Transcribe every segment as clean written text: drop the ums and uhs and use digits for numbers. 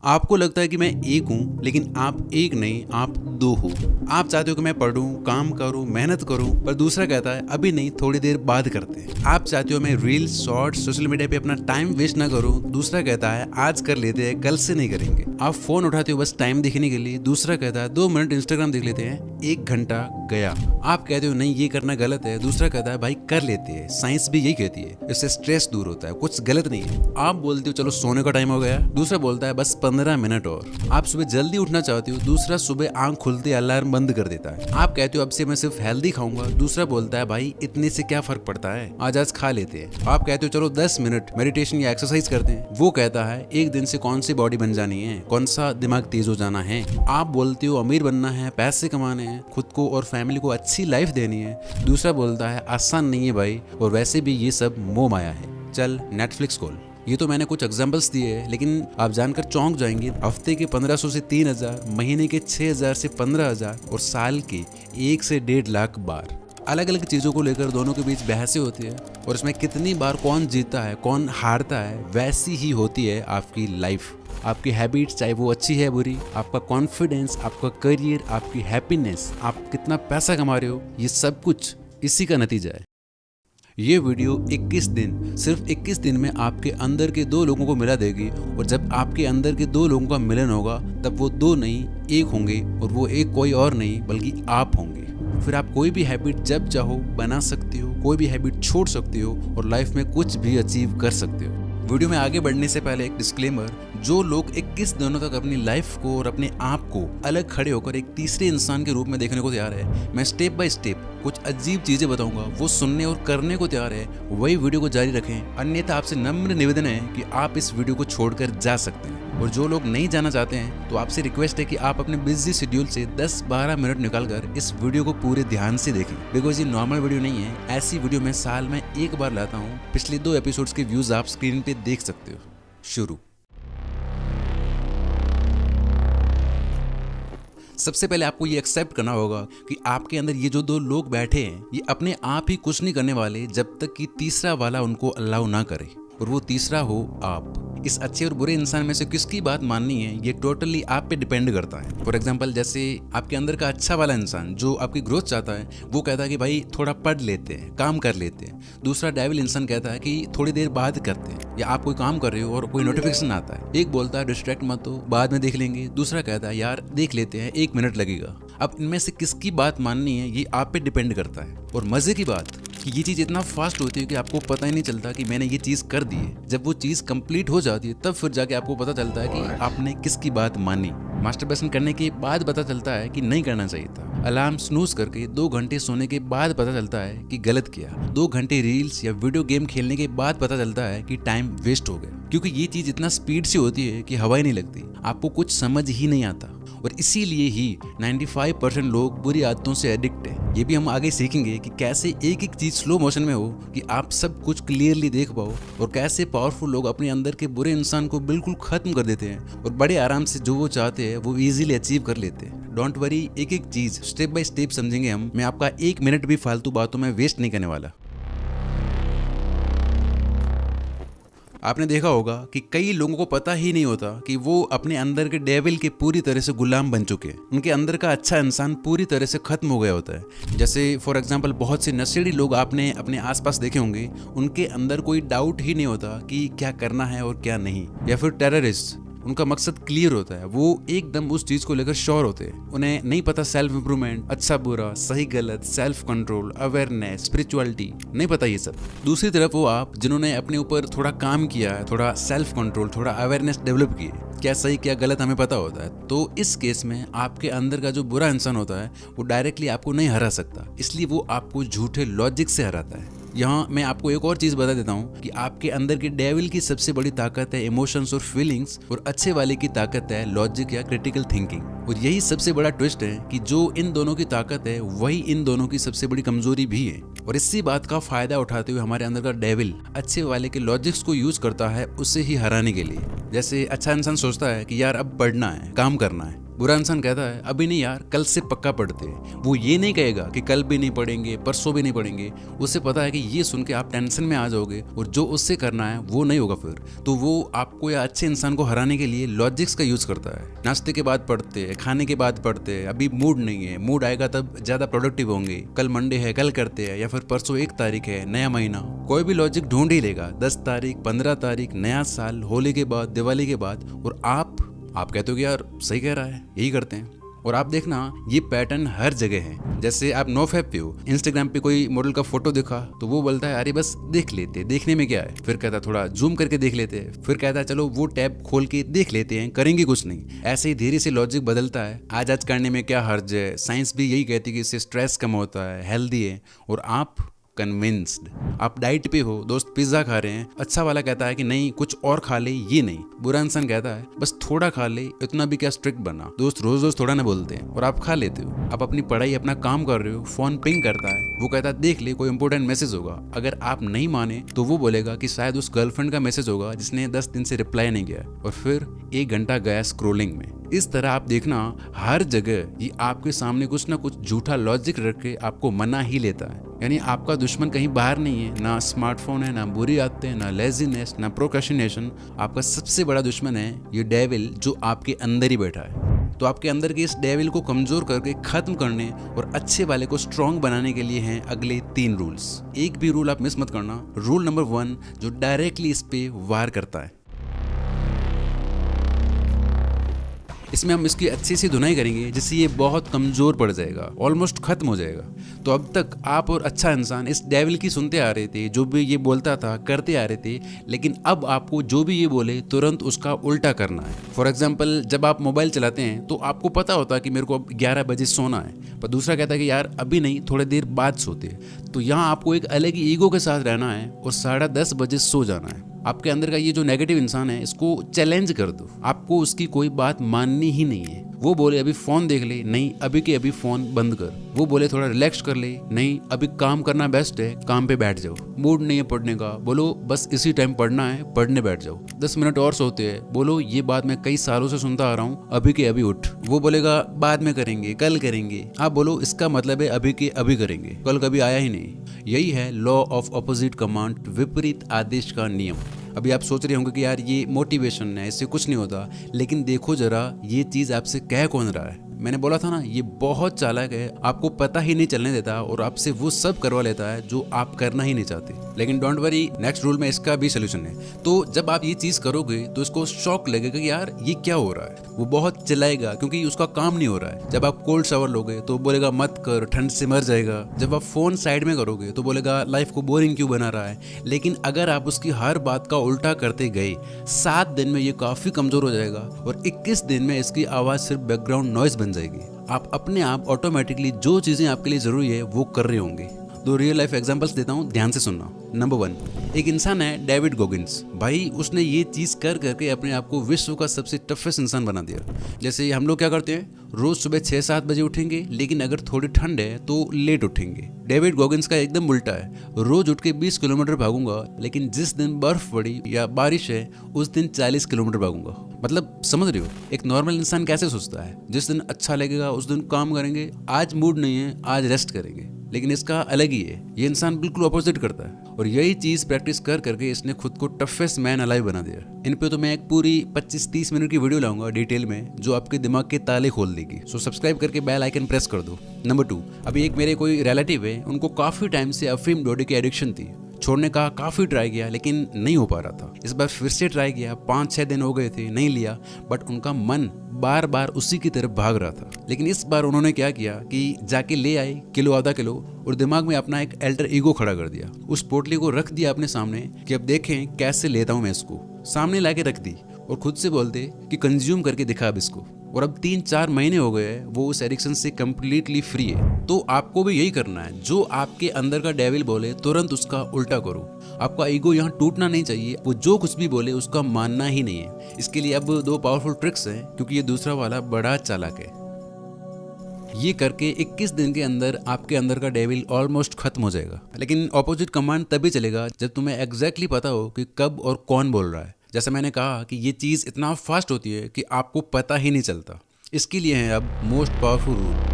आपको लगता है कि मैं एक हूँ, लेकिन आप एक नहीं, आप दो हो। आप चाहते हो कि मैं पढूं, काम करूं, मेहनत करूं, पर दूसरा कहता है अभी नहीं, थोड़ी देर बाद करते हैं। आप चाहते हो मैं रील्स, शॉर्ट्स, सोशल मीडिया पे अपना टाइम वेस्ट ना करूं, दूसरा कहता है आज कर लेते हैं, कल से नहीं करेंगे। आप फोन उठाते हो बस टाइम देखने के लिए, दूसरा कहता है 2 मिनट इंस्टाग्राम देख लेते हैं, 1 घंटा गया। आप कहते हो नहीं ये करना गलत है, दूसरा कहता है भाई कर लेते हैं, साइंस भी यही कहती है, इससे स्ट्रेस दूर होता है, कुछ गलत नहीं है। आप बोलते हो चलो सोने का टाइम हो गया, दूसरा बोलता है बस 15 मिनट और। आप सुबह जल्दी उठना चाहते हो, दूसरा सुबह आंख खुलते अलार्म बंद कर देता है। आप कहते हो अब से मैं सिर्फ हेल्दी खाऊंगा, दूसरा बोलता है भाई इतने से क्या फर्क पड़ता है, आज खा लेते हैं। आप कहते हो चलो 10 मिनट मेडिटेशन या एक्सरसाइज करते हैं, वो कहता है एक दिन से कौन सी बॉडी बन जानी है, कौन सा दिमाग तेज हो जाना है। आप बोलते हो अमीर बनना है, पैसे कमाने हैं, खुद को और फैमिली को अच्छी लाइफ देनी है, दूसरा बोलता है आसान नहीं है भाई, और वैसे भी ये सब मोह माया है, चल नेटफ्लिक्स खोल। ये तो मैंने कुछ एग्जांपल्स दिए हैं, लेकिन आप जानकर चौंक जाएंगे, हफ्ते के 1500 से 3000, महीने के 6000 से 15000 और साल के 1 से 1.5 लाख बार अलग अलग चीज़ों को लेकर दोनों के बीच बहसें होती है, और इसमें कितनी बार कौन जीतता है कौन हारता है वैसी ही होती है आपकी लाइफ। आपकी हैबिट्स चाहे वो अच्छी है बुरी, आपका कॉन्फिडेंस, आपका करियर, आपकी हैप्पीनेस, आप कितना पैसा कमा रहे हो, ये सब कुछ इसी का नतीजा है। ये वीडियो 21 दिन, सिर्फ 21 दिन में आपके अंदर के 2 लोगों को मिला देगी, और जब आपके अंदर के 2 लोगों का मिलन होगा तब वो 2 नहीं 1 होंगे, और वो एक कोई और नहीं बल्कि आप होंगे। फिर आप कोई भी हैबिट जब चाहो बना सकते हो, कोई भी हैबिट छोड़ सकते हो, और लाइफ में कुछ भी अचीव कर सकते हो। वीडियो में आगे बढ़ने से पहले एक डिस्क्लेमर, जो लोग 21 दिनों तक अपनी लाइफ को और अपने आप को अलग खड़े होकर एक तीसरे इंसान के रूप में देखने को तैयार है, मैं स्टेप बाय स्टेप कुछ अजीब चीजें बताऊंगा, वो सुनने और करने को तैयार है, वही वीडियो को जारी रखें, अन्यथा आपसे नम्र निवेदन है कि आप इस वीडियो को छोड़कर जा सकते हैं। और जो लोग नहीं जाना चाहते हैं तो आपसे रिक्वेस्ट है कि आप अपने बिजी शेड्यूल से 10-12 मिनट निकालकर इस वीडियो को पूरे ध्यान से देखें, बिकॉज ये नॉर्मल वीडियो नहीं है। ऐसी वीडियो मैं साल में 1 बार लाता हूँ। पिछले 2 एपिसोड्स के व्यूज आप स्क्रीन पे देख सकते हो। शुरू। सबसे पहले आपको ये एक्सेप्ट करना होगा कि आपके अंदर ये जो 2 लोग बैठे हैं, ये अपने आप ही कुछ नहीं करने वाले जब तक कि तीसरा वाला उनको अलाउ ना करे, और वो तीसरा हो आप। इस अच्छे और बुरे इंसान में से किसकी बात माननी है ये टोटली आप पे डिपेंड करता है। फॉर एग्जांपल, जैसे आपके अंदर का अच्छा वाला इंसान जो आपकी ग्रोथ चाहता है, वो कहता है कि भाई थोड़ा पढ़ लेते हैं, काम कर लेते हैं। दूसरा डेविल इंसान कहता है कि थोड़ी देर बाद करते हैं, या आप कोई काम कर रहे हो और कोई नोटिफिकेशन आता है, एक बोलता है डिस्ट्रैक्ट मत हो, बाद में देख लेंगे, दूसरा कहता है यार देख लेते हैं, 1 मिनट लगेगा। अब इनमें से किसकी बात माननी है ये आप पे डिपेंड करता है। और मजे की बात कि ये चीज़ इतना फास्ट होती है कि आपको पता ही नहीं चलता कि मैंने ये चीज़ कर दी है। जब वो चीज़ कंप्लीट हो जाती है तब फिर जाके आपको पता चलता है कि आपने किसकी बात मानी। मास्टरबेशन करने के बाद पता चलता है कि नहीं करना चाहिए था। अलार्म स्नूज करके 2 घंटे सोने के बाद पता चलता है कि गलत किया। 2 घंटे रील्स या वीडियो गेम खेलने के बाद पता चलता है कि टाइम वेस्ट हो गया, क्योंकि ये चीज़ इतना स्पीड से होती है कि हवा ही नहीं लगती, आपको कुछ समझ ही नहीं आता। और इसीलिए ही 95% लोग बुरी आदतों से एडिक्ट है। ये भी हम आगे सीखेंगे कि कैसे एक एक चीज स्लो मोशन में हो कि आप सब कुछ क्लियरली देख पाओ, और कैसे पावरफुल लोग अपने अंदर के बुरे इंसान को बिल्कुल खत्म कर देते हैं, और बड़े आराम से जो वो चाहते हैं वो इजीली अचीव कर लेते हैं। डोंट वरी, एक एक चीज स्टेप बाय स्टेप समझेंगे हम। मैं आपका 1 मिनट भी फालतू बातों में वेस्ट नहीं करने वाला। आपने देखा होगा कि कई लोगों को पता ही नहीं होता कि वो अपने अंदर के डेविल के पूरी तरह से गुलाम बन चुके हैं। उनके अंदर का अच्छा इंसान पूरी तरह से खत्म हो गया होता है। जैसे फॉर एग्जांपल, बहुत से नशेड़ी लोग आपने अपने आसपास देखे होंगे, उनके अंदर कोई डाउट ही नहीं होता कि क्या करना है और क्या नहीं। या फिर टेररिस्ट, उनका मकसद क्लियर होता है, वो एकदम उस चीज को लेकर श्योर होते हैं। उन्हें नहीं पता सेल्फ इंप्रूवमेंट, अच्छा बुरा, सही गलत, सेल्फ कंट्रोल, अवेयरनेस, स्पिरिचुअलिटी, नहीं पता ये सब। दूसरी तरफ वो आप जिन्होंने अपने ऊपर थोड़ा काम किया है, थोड़ा सेल्फ कंट्रोल, थोड़ा अवेयरनेस डेवलप की है, क्या सही क्या गलत हमें पता होता है। तो इस केस में आपके अंदर का जो बुरा इंसान होता है वो डायरेक्टली आपको नहीं हरा सकता, इसलिए वो आपको झूठे लॉजिक से हराता है। यहाँ मैं आपको एक और चीज बता देता हूँ कि आपके अंदर के डेविल की सबसे बड़ी ताकत है इमोशंस और फीलिंग्स, और अच्छे वाले की ताकत है लॉजिक या क्रिटिकल थिंकिंग। और यही सबसे बड़ा ट्विस्ट है कि जो इन दोनों की ताकत है वही इन दोनों की सबसे बड़ी कमजोरी भी है। और इसी बात का फायदा उठाते हुए हमारे अंदर का डेविल अच्छे वाले के लॉजिक्स को यूज करता है उसे ही हराने के लिए। जैसे अच्छा इंसान सोचता है कि यार अब पढ़ना है, काम करना है, बुरा इंसान कहता है अभी नहीं यार, कल से पक्का पढ़ते हैं। वो ये नहीं कहेगा कि कल भी नहीं पढ़ेंगे, परसों भी नहीं पढ़ेंगे। उसे पता है कि ये सुन के आप टेंशन में आ जाओगे और जो उससे करना है वो नहीं होगा फिर। तो वो आपको या अच्छे इंसान को हराने के लिए लॉजिक्स का यूज करता है। नाश्ते के बाद पढ़ते हैं, खाने के बाद पढ़ते हैं, अभी मूड नहीं है, मूड आएगा तब ज्यादा प्रोडक्टिव होंगे, कल मंडे है कल करते हैं, या फिर परसों 1 तारीख है नया महीना, कोई भी लॉजिक ढूंढ ही लेगा। 10 तारीख, 15 तारीख, नया साल, होली के बाद, दिवाली के बाद। और आप कहते हो कि यार सही कह रहा है, यही करते हैं। और आप देखना ये पैटर्न हर जगह है। जैसे आप नोफैप पे हो, इंस्टाग्राम पे कोई मॉडल का फोटो दिखा तो वो बोलता है अरे बस देख लेते, देखने में क्या है। फिर कहता है थोड़ा जूम करके देख लेते हैं। फिर कहता है चलो वो टैब खोल के देख लेते हैं, करेंगे कुछ नहीं। ऐसे ही धीरे से लॉजिक बदलता है। आज करने में क्या हर्ज है, साइंस भी यही कहती है कि इससे स्ट्रेस कम होता है, हेल्दी है। और आप कन्विंस्ड। आप डाइट पे हो, दोस्त पिज्जा खा रहे हैं, अच्छा वाला कहता है कि नहीं कुछ और खा ले, ये नहीं। बुरा इंसान कहता है बस थोड़ा खा ले, इतना भी क्या स्ट्रिक्ट बना। दोस्त रोज थोड़ा ना बोलते हैं और आप खा लेते हो। आप अपनी पढ़ाई, अपना काम कर रहे हो, फोन पिंग करता है, वो कहता है देख ले कोई इंपॉर्टेंट मैसेज होगा। अगर आप नहीं माने तो वो बोलेगा कि शायद उस गर्लफ्रेंड का मैसेज होगा जिसने 10 दिन से रिप्लाई नहीं किया। और फिर 1 घंटा गया स्क्रोलिंग में। इस तरह आप देखना हर जगह ये आपके सामने कुछ ना कुछ झूठा लॉजिक रख के आपको मना ही लेता है। यानी आपका दुश्मन कहीं बाहर नहीं है, ना स्मार्टफोन है, ना बुरी आदतें, ना लेजीनेस, ना प्रोक्रेस्टिनेशन। आपका सबसे बड़ा दुश्मन है ये डेविल जो आपके अंदर ही बैठा है। तो आपके अंदर के इस डेविल को कमजोर करके खत्म करने और अच्छे वाले को स्ट्रॉन्ग बनाने के लिए हैं अगले 3 रूल्स। एक भी रूल आप मिस मत करना। रूल नंबर 1 जो डायरेक्टली इस पे वार करता है। इसमें हम इसकी अच्छी सी धुनाई करेंगे जिससे ये बहुत कमजोर पड़ जाएगा, ऑलमोस्ट खत्म हो जाएगा। तो अब तक आप और अच्छा इंसान इस डेविल की सुनते आ रहे थे, जो भी ये बोलता था करते आ रहे थे। लेकिन अब आपको जो भी ये बोले तुरंत उसका उल्टा करना है। फॉर एग्जाम्पल जब आप मोबाइल चलाते हैं तो आपको पता होता है कि मेरे को अब 11 बजे सोना है, पर दूसरा कहता है कि यार अभी नहीं, थोड़ी देर बाद सोते। तो यहाँ आपको एक अलग ही ईगो के साथ रहना है और 10:30 बजे सो जाना है। आपके अंदर का ये जो नेगेटिव इंसान है इसको चैलेंज कर दो। आपको उसकी कोई बात माननी ही नहीं है। वो बोले अभी फोन देख ले, नहीं अभी के अभी फोन बंद कर। वो बोले थोड़ा रिलैक्स कर ले, नहीं अभी काम करना बेस्ट है, काम पे बैठ जाओ। मूड नहीं है पढ़ने का, बोलो बस इसी टाइम पढ़ना है, पढ़ने बैठ जाओ। 10 मिनट और सोते हैं, बोलो ये बात मैं कई सालों से सुनता आ रहा हूँ, अभी के अभी उठ। वो बोलेगा बाद में करेंगे, कल करेंगे। आप बोलो इसका मतलब है अभी के अभी करेंगे, कल कभी आया ही नहीं। यही है लॉ ऑफ अपोजिट कमांड, विपरीत आदेश का नियम। अभी आप सोच रहे होंगे कि यार ये मोटिवेशन है, इससे कुछ नहीं होता। लेकिन देखो जरा ये चीज आपसे कह कौन रहा है। मैंने बोला था ना ये बहुत चालाक है, आपको पता ही नहीं चलने देता और आपसे वो सब करवा लेता है जो आप करना ही नहीं चाहते। लेकिन डोंट वरी, नेक्स्ट रूल में इसका भी सोल्यूशन है। तो जब आप ये चीज करोगे तो इसको शॉक लगेगा कि यार ये क्या हो रहा है। वो बहुत चिल्लाएगा क्योंकि उसका काम नहीं हो रहा है। जब आप कोल्ड शावर लोगे तो बोलेगा मत कर, ठंड से मर जाएगा। जब आप फोन साइड में करोगे तो बोलेगा लाइफ को बोरिंग क्यों बना रहा है। लेकिन अगर आप उसकी हर बात का उल्टा करते गए, 7 दिन में ये काफी कमजोर हो जाएगा और 21 दिन में इसकी आवाज सिर्फ बैकग्राउंड नॉइज बन जाएगी। आप अपने आप ऑटोमेटिकली जो चीजें आपके लिए जरूरी है वो कर रहे होंगे। 2 रियल लाइफ एग्जांपल्स देता हूँ, ध्यान से सुनना। नंबर 1, एक इंसान है डेविड गॉगिंस। भाई उसने ये चीज कर करके अपने आप को विश्व का सबसे टफेस्ट इंसान बना दिया। जैसे हम लोग क्या करते हैं, रोज सुबह 6-7 बजे उठेंगे, लेकिन अगर थोड़ी ठंड है तो लेट उठेंगे। डेविड गॉगिंस का एकदम उल्टा है, रोज उठ के 20 किलोमीटर भागूंगा, लेकिन जिस दिन बर्फ पड़ी या बारिश है उस दिन 40 किलोमीटर भागूंगा। मतलब समझ रहे हो एक नॉर्मल इंसान कैसे सोचता है। जिस दिन अच्छा लगेगा उस दिन काम करेंगे, आज मूड नहीं है आज रेस्ट करेंगे। लेकिन इसका अलग ही है, ये इंसान बिल्कुल अपोजिट करता है। और यही चीज प्रैक्टिस कर करके इसने खुद को टफेस्ट मैन अलाइव बना दिया। इन पे तो मैं एक पूरी 25-30 मिनट की वीडियो लाऊंगा डिटेल में, जो आपके दिमाग के ताले खोल देगी। सो सब्सक्राइब करके बेल आइकन प्रेस कर दो। नंबर 2, अभी एक मेरे कोई रिलेटिव है, उनको काफी टाइम से अफीम डोडे की एडिक्शन थी। छोड़ने का काफी ट्राई किया लेकिन नहीं हो पा रहा था। इस बार फिर से ट्राई किया, 5-6 दिन हो गए थे, नहीं लिया। बट उनका मन बार बार उसी की तरफ भाग रहा था। लेकिन इस बार उन्होंने क्या किया कि जाके ले आए किलो आधा किलो और दिमाग में अपना एक अल्टर ईगो खड़ा कर दिया। उस पोटली को रख दिया अपने सामने कि अब देखें कैसे लेता हूं मैं इसको। सामने लाके रख दी और खुद से बोलते कि कंज्यूम करके दिखा अब इसको। और अब 3-4 महीने हो गए हैं वो उस एडिक्शन से कंप्लीटली फ्री है। तो आपको भी यही करना है, जो आपके अंदर का डेविल बोले तुरंत उसका उल्टा करो। आपका ईगो यहाँ टूटना नहीं चाहिए, वो जो कुछ भी बोले उसका मानना ही नहीं है। इसके लिए अब 2 पावरफुल ट्रिक्स हैं, क्योंकि ये दूसरा वाला बड़ा चालाक है। ये करके 21 दिन के अंदर आपके अंदर का डेविल ऑलमोस्ट खत्म हो जाएगा। लेकिन ऑपोजिट कमांड तभी चलेगा जब तुम्हें एग्जैक्टली पता हो कि कब और कौन बोल रहा है। जैसे मैंने कहा कि ये चीज़ इतना फास्ट होती है कि आपको पता ही नहीं चलता। इसके लिए है अब मोस्ट पावरफुल रूल।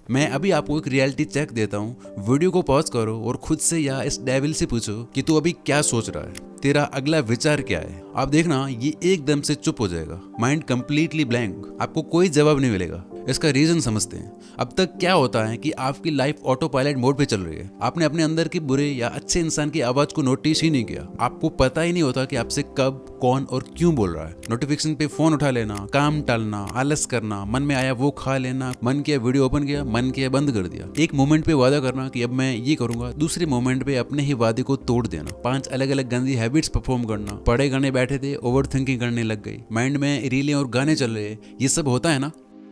मैं अभी आपको एक रियलिटी चेक देता हूँ। वीडियो को पॉज करो और खुद से या इस डेविल से पूछो कि तू अभी क्या सोच रहा है, तेरा अगला विचार क्या है। आप देखना ये एकदम से चुप हो जाएगा, माइंड कंप्लीटली ब्लैंक, आपको कोई जवाब नहीं मिलेगा। इसका रीजन समझते हैं। अब तक क्या होता है कि आपकी लाइफ ऑटो पायलट मोड पे चल रही है। आपने अपने अंदर के बुरे या अच्छे इंसान की आवाज को नोटिस ही नहीं किया। आपको पता ही नहीं होता कि आपसे कब, कौन और क्यों बोल रहा है। नोटिफिकेशन पे फोन उठा लेना, काम टालना, आलस करना, मन में आया वो खा लेना, मन किया वीडियो ओपन किया, मन किया बंद कर दिया। एक मोमेंट पे वादा करना कि अब मैं ये करूंगा, दूसरे मोमेंट पे अपने ही वादे को तोड़ देना। 5 अलग अलग गंदी हैबिट्स परफॉर्म करना। पढ़े गाने बैठे थे, ओवर थिंकिंग करने लग गई, माइंड में रीलें और गाने चल रहे। ये सब होता है ना,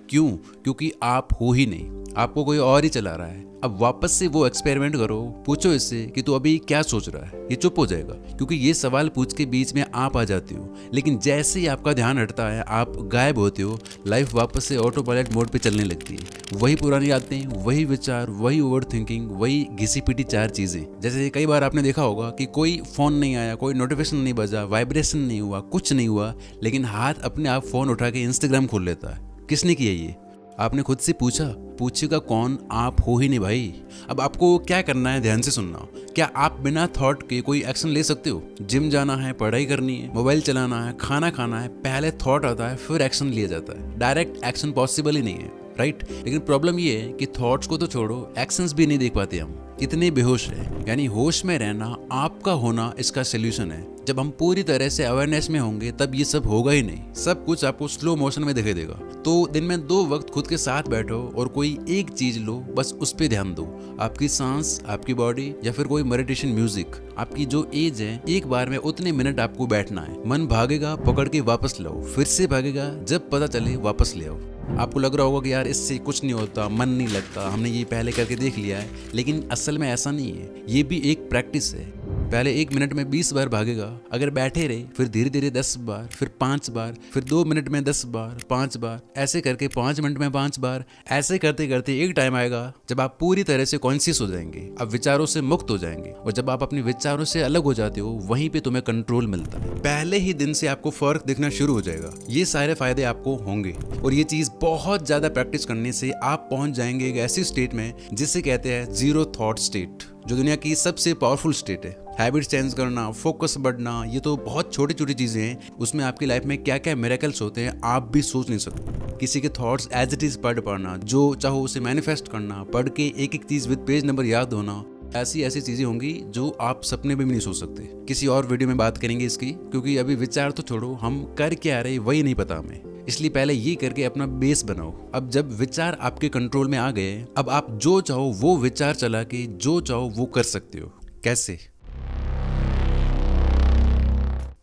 क्यों? क्योंकि आप हो ही नहीं, आपको कोई और ही चला रहा है। अब वापस से वो एक्सपेरिमेंट करो, पूछो इससे कि तू अभी क्या सोच रहा है। ये चुप हो जाएगा, क्योंकि ये सवाल पूछ के बीच में आप आ जाते हो। लेकिन जैसे ही आपका ध्यान हटता है, आप गायब होते हो, लाइफ वापस से ऑटो पायलट मोड पे चलने लगती है। वही पुरानी आदतें, वही विचार, वही ओवर थिंकिंग, वही घिसी पिटी 4 चीजें। जैसे कई बार आपने देखा होगा कि कोई फोन नहीं आया, कोई नोटिफिकेशन नहीं बजा, वाइब्रेशन नहीं हुआ, कुछ नहीं हुआ, लेकिन हाथ अपने आप फोन उठा के इंस्टाग्राम खोल लेता है। किसने किया ये? आपने खुद से पूछा? पूछेगा कौन? आप हो ही नहीं भाई। अब आपको क्या करना है, ध्यान से सुनना। क्या आप बिना थॉट के कोई एक्शन ले सकते हो? जिम जाना है, पढ़ाई करनी है, मोबाइल चलाना है, खाना खाना है, पहले थॉट आता है फिर एक्शन लिया जाता है। डायरेक्ट एक्शन पॉसिबल ही नहीं है, राइट? लेकिन प्रॉब्लम ये है कि थॉट्स को तो छोड़ो, एक्शंस भी नहीं देख पाते हम, इतने बेहोश है। यानी होश में रहना, आपका होना इसका सोल्यूशन है। जब हम पूरी तरह से अवेयरनेस में होंगे तब ये सब होगा ही नहीं। सब कुछ आपको स्लो मोशन में दिखाई देगा। तो दिन में 2 वक्त खुद के साथ बैठो और कोई एक चीज लो, बस उस पे ध्यान दो। आपकी सांस, आपकी बॉडी, या फिर कोई मेडिटेशन म्यूजिक। आपकी जो एज है, एक बार में उतने मिनट आपको बैठना है। मन भागेगा, पकड़ के वापस लाओ, फिर से भागेगा, जब पता चले वापस ले आओ। आपको लग रहा होगा कि यार इससे कुछ नहीं होता, मन नहीं लगता, हमने ये पहले करके देख लिया है, लेकिन असल में ऐसा नहीं है। ये भी एक प्रैक्टिस है। पहले 1 मिनट में 20 बार भागेगा, अगर बैठे रहे, फिर धीरे धीरे 10 बार, फिर 5 बार, फिर 2 मिनट में 10 बार, 5 बार, ऐसे करके 5 मिनट में 5 बार। ऐसे करते करते एक टाइम आएगा जब आप पूरी तरह से कॉन्शियस हो जाएंगे, अब विचारों से मुक्त हो जाएंगे। और जब आप अपने विचारों से अलग हो जाते हो, वहीं पे तुम्हें कंट्रोल मिलता है। पहले ही दिन से आपको फर्क दिखना शुरू हो जाएगा। ये सारे फायदे आपको होंगे, और ये चीज बहुत ज्यादा प्रैक्टिस करने से आप पहुंच जाएंगे एक ऐसी स्टेट में जिसे कहते हैं जीरो थॉट स्टेट, जो दुनिया की सबसे पावरफुल स्टेट है। हैबिट चेंज करना, फोकस बढ़ना, ये तो बहुत छोटी छोटी चीजें हैं। उसमें आपकी लाइफ में क्या क्या मिरेकल्स होते हैं आप भी सोच नहीं सकते। किसी के थॉट्स एज इट इज पढ़ पाना, जो चाहो उसे मैनिफेस्ट करना, पढ़ के एक एक चीज विद पेज नंबर याद होना, ऐसी ऐसी चीजें होंगी जो आप सपने में भी नहीं सोच सकते। किसी और वीडियो में बात करेंगे इसकी, क्योंकि अभी विचार तो छोड़ो, हम कर क्या रहे वही नहीं पता हमें। इसलिए पहले ये करके अपना बेस बनाओ। अब जब विचार आपके कंट्रोल में आ गए, अब आप जो चाहो वो विचार चला के जो चाहो वो कर सकते हो। कैसे?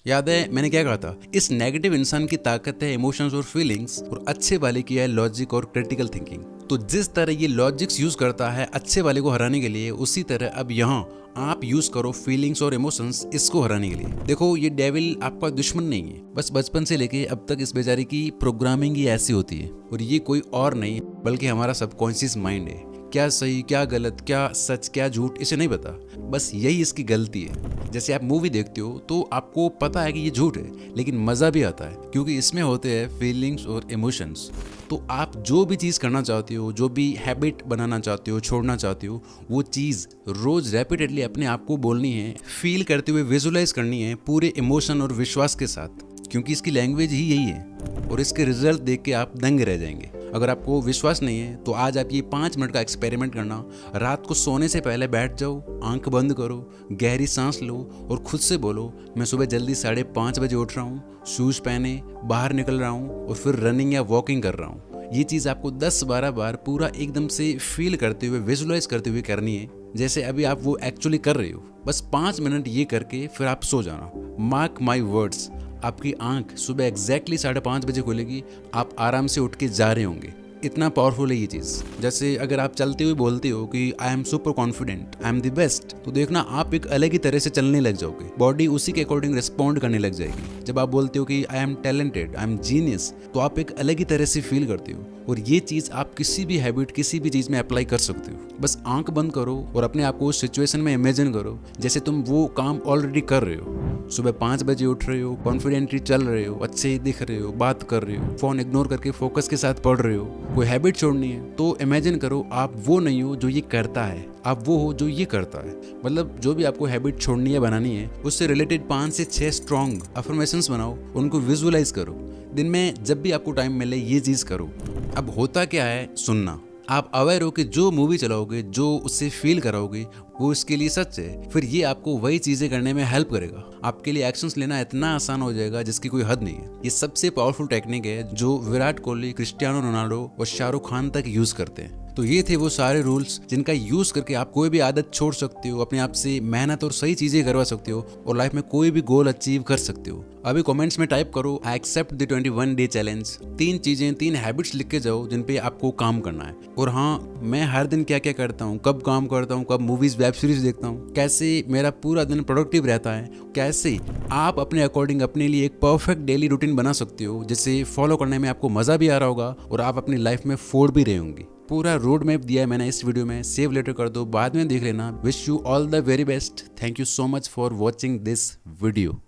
याद है मैंने क्या कहा था? इस नेगेटिव इंसान की ताकत है इमोशंस और फीलिंग्स, और अच्छे वाले की है लॉजिक और क्रिटिकल थिंकिंग। तो जिस तरह ये लॉजिक्स यूज करता है अच्छे वाले को हराने के लिए, उसी तरह अब यहाँ आप यूज करो फीलिंग्स और इमोशंस इसको हराने के लिए। देखो, ये डेविल आपका दुश्मन नहीं है, बस बचपन से लेके अब तक इस बेचारे की प्रोग्रामिंग ही ऐसी होती है। और ये कोई और नहीं बल्कि हमारा सबकॉन्शियस माइंड है। क्या सही, क्या गलत, क्या सच, क्या झूठ, इसे नहीं पता, बस यही इसकी गलती है। जैसे आप मूवी देखते हो तो आपको पता है कि ये झूठ है, लेकिन मजा भी आता है क्योंकि इसमें होते हैं फीलिंग्स और इमोशंस। तो आप जो भी चीज़ करना चाहते हो, जो भी हैबिट बनाना चाहते हो, छोड़ना चाहते हो, वो चीज़ रोज रेपिटेडली अपने आप को बोलनी है, फील करते हुए विजुलाइज करनी है पूरे इमोशन और विश्वास के साथ, क्योंकि इसकी लैंग्वेज ही यही है। और इसके रिजल्ट देख के आप दंग रह जाएंगे। अगर आपको विश्वास नहीं है तो आज आप ये 5 मिनट का एक्सपेरिमेंट करना। रात को सोने से पहले बैठ जाओ, आंख बंद करो, गहरी सांस लो और खुद से बोलो, मैं सुबह जल्दी 5:30 बजे उठ रहा हूँ, शूज पहने बाहर निकल रहा हूँ और फिर रनिंग या वॉकिंग कर रहा हूँ। ये चीज़ आपको 10-12 बार पूरा एकदम से फील करते हुए, विजुलाइज करते हुए करनी है, जैसे अभी आप वो एक्चुअली कर रहे हो। बस 5 मिनट ये करके फिर आप सो जाना। मार्क माई वर्ड्स, आपकी आंख सुबह एग्जैक्टली 5:30 बजे खुलेगी, आप आराम से उठ के जा रहे होंगे। इतना पावरफुल है ये चीज़। जैसे अगर आप चलते हुए बोलते हो कि I am super confident, I am the best, तो देखना आप एक अलग ही तरह से चलने लग जाओगे, बॉडी उसी के अकॉर्डिंग रिस्पॉन्ड करने लग जाएगी। जब आप बोलते हो कि I am talented, I am genius, तो आप एक अलग ही तरह से फील करते हो। और ये चीज़ आप किसी भी हैबिट, किसी भी चीज़ में अप्लाई कर सकते हो। बस आंख बंद करो और अपने आप को उस सिचुएशन में इमेजिन करो जैसे तुम वो काम ऑलरेडी कर रहे हो। सुबह 5 बजे उठ रहे हो, कॉन्फिडेंटली चल रहे हो, अच्छे दिख रहे हो, बात कर रहे हो, फोन इग्नोर करके फोकस के साथ पढ़ रहे हो, कोई हैबिट छोड़नी है, तो इमेजिन करो आप वो नहीं हो जो ये करता है, आप वो हो जो ये करता है। मतलब जो भी आपको हैबिट छोड़नी है, बनानी है, उससे रिलेटेड 5 से 6 स्ट्रॉन्ग अफर्मेशंस बनाओ, उनको विजुअलाइज करो। दिन में जब भी आपको टाइम मिले ये चीज़ करो। अब होता क्या है, सुनना। आप अवेयर हो कि जो मूवी चलाओगे, जो उससे फील कराओगे, वो इसके लिए सच है, फिर ये आपको वही चीज़ें करने में हेल्प करेगा। आपके लिए एक्शंस लेना इतना आसान हो जाएगा जिसकी कोई हद नहीं है। ये सबसे पावरफुल टेक्निक है जो विराट कोहली, क्रिस्टियानो रोनाल्डो और शाहरुख खान तक यूज़ करते हैं। तो ये थे वो सारे रूल्स जिनका यूज़ करके आप कोई भी आदत छोड़ सकते हो, अपने आप से मेहनत और सही चीज़ें करवा सकते हो और लाइफ में कोई भी गोल अचीव कर सकते हो। अभी कमेंट्स में टाइप करो I accept the 21 day challenge. 3 चीज़ें, 3 हैबिट्स लिख के जाओ जिन पे आपको काम करना है। और हाँ, मैं हर दिन क्या क्या करता हूँ, कब काम करता हूँ, कब मूवीज़ वेब सीरीज़ देखता हूँ, कैसे मेरा पूरा दिन प्रोडक्टिव रहता है, कैसे आप अपने अकॉर्डिंग अपने लिए एक परफेक्ट डेली रूटीन बना सकते हो जिसे फॉलो करने में आपको मज़ा भी आ रहा होगा और आप अपनी लाइफ में फोड़ भी रहे होंगे। पूरा रोड मैप दिया है मैंने इस वीडियो में, सेव लेटर कर दो, बाद में देख लेना। Wish you all the very best. Thank you so much for watching this video.